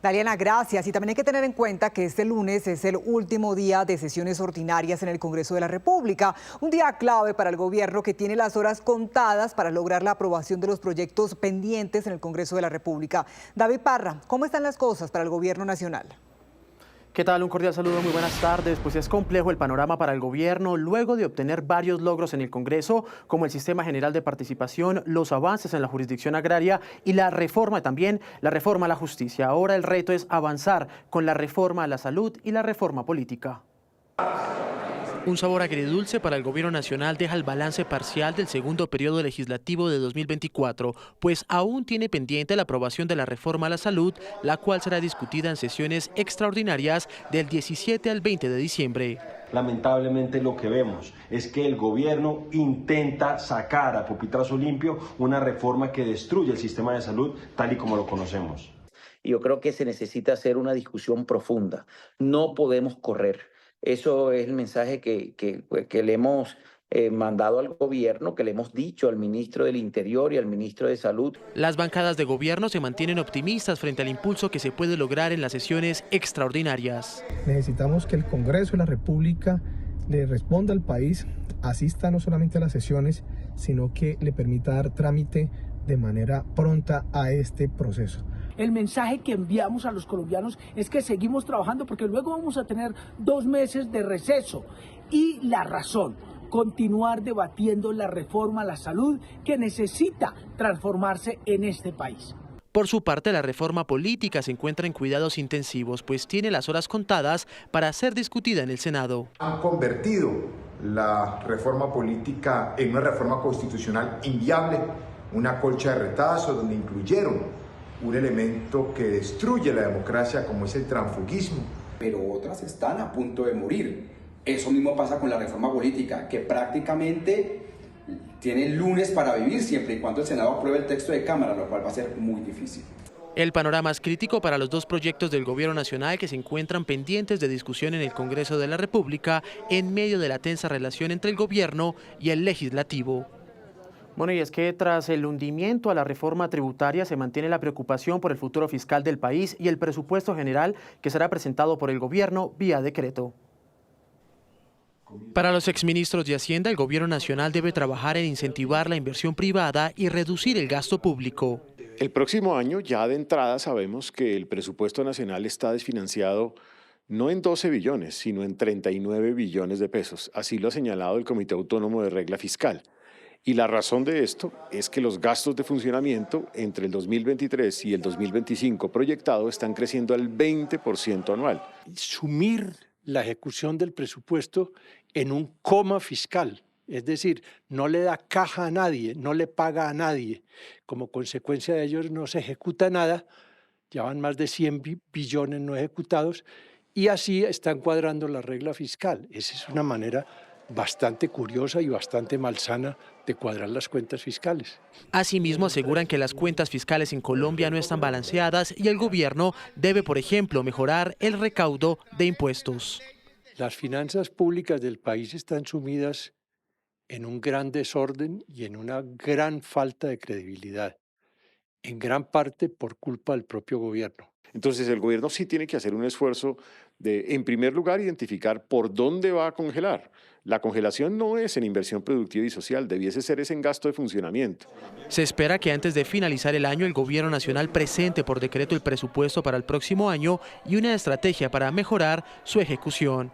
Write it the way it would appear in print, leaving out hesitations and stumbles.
Daliana, gracias. Y también hay que tener en cuenta que este lunes es el último día de sesiones ordinarias en el Congreso de la República. Un día clave para el gobierno que tiene las horas contadas para lograr la aprobación de los proyectos pendientes en el Congreso de la República. David Parra, ¿cómo están las cosas para el gobierno nacional? ¿Qué tal? Un cordial saludo, muy buenas tardes. Pues es complejo el panorama para el gobierno luego de obtener varios logros en el Congreso, como el Sistema General de Participación, los avances en la jurisdicción agraria y la reforma también, la reforma a la justicia. Ahora el reto es avanzar con la reforma a la salud y la reforma política. Un sabor agridulce para el gobierno nacional deja el balance parcial del segundo periodo legislativo de 2024, pues aún tiene pendiente la aprobación de la reforma a la salud, la cual será discutida en sesiones extraordinarias del 17 al 20 de diciembre. Lamentablemente lo que vemos es que el gobierno intenta sacar a pupitrazo limpio una reforma que destruye el sistema de salud tal y como lo conocemos. Yo creo que se necesita hacer una discusión profunda. No podemos correr. Eso es el mensaje que le hemos mandado al gobierno, que le hemos dicho al ministro del Interior y al ministro de Salud. Las bancadas de gobierno se mantienen optimistas frente al impulso que se puede lograr en las sesiones extraordinarias. Necesitamos que el Congreso de la República le responda al país, asista no solamente a las sesiones, sino que le permita dar trámite de manera pronta a este proceso. El mensaje que enviamos a los colombianos es que seguimos trabajando porque luego vamos a tener 2 meses de receso. Y la razón, continuar debatiendo la reforma a la salud que necesita transformarse en este país. Por su parte, la reforma política se encuentra en cuidados intensivos, pues tiene las horas contadas para ser discutida en el Senado. Han convertido la reforma política en una reforma constitucional inviable, una colcha de retazos donde incluyeron un elemento que destruye la democracia como es el transfugismo. Pero otras están a punto de morir. Eso mismo pasa con la reforma política, que prácticamente tiene el lunes para vivir siempre y cuando el Senado apruebe el texto de Cámara, lo cual va a ser muy difícil. El panorama es crítico para los dos proyectos del gobierno nacional que se encuentran pendientes de discusión en el Congreso de la República en medio de la tensa relación entre el gobierno y el legislativo. Bueno, y es que tras el hundimiento a la reforma tributaria se mantiene la preocupación por el futuro fiscal del país y el presupuesto general que será presentado por el gobierno vía decreto. Para los exministros de Hacienda, el gobierno nacional debe trabajar en incentivar la inversión privada y reducir el gasto público. El próximo año ya de entrada sabemos que el presupuesto nacional está desfinanciado no en 12 billones, sino en 39 billones de pesos. Así lo ha señalado el Comité Autónomo de Regla Fiscal. Y la razón de esto es que los gastos de funcionamiento entre el 2023 y el 2025 proyectado están creciendo al 20% anual. Sumir la ejecución del presupuesto en un coma fiscal, es decir, no le da caja a nadie, no le paga a nadie. Como consecuencia de ello no se ejecuta nada, ya van más de 100 billones no ejecutados y así están cuadrando la regla fiscal. Esa es una manera bastante curiosa y bastante malsana de cuadrar las cuentas fiscales. Asimismo, aseguran que las cuentas fiscales en Colombia no están balanceadas y el gobierno debe, por ejemplo, mejorar el recaudo de impuestos. Las finanzas públicas del país están sumidas en un gran desorden y en una gran falta de credibilidad, en gran parte por culpa del propio gobierno. Entonces el gobierno sí tiene que hacer un esfuerzo de, en primer lugar, identificar por dónde va a congelar. La congelación no es en inversión productiva y social, debiese ser en gasto de funcionamiento. Se espera que antes de finalizar el año el gobierno nacional presente por decreto el presupuesto para el próximo año y una estrategia para mejorar su ejecución.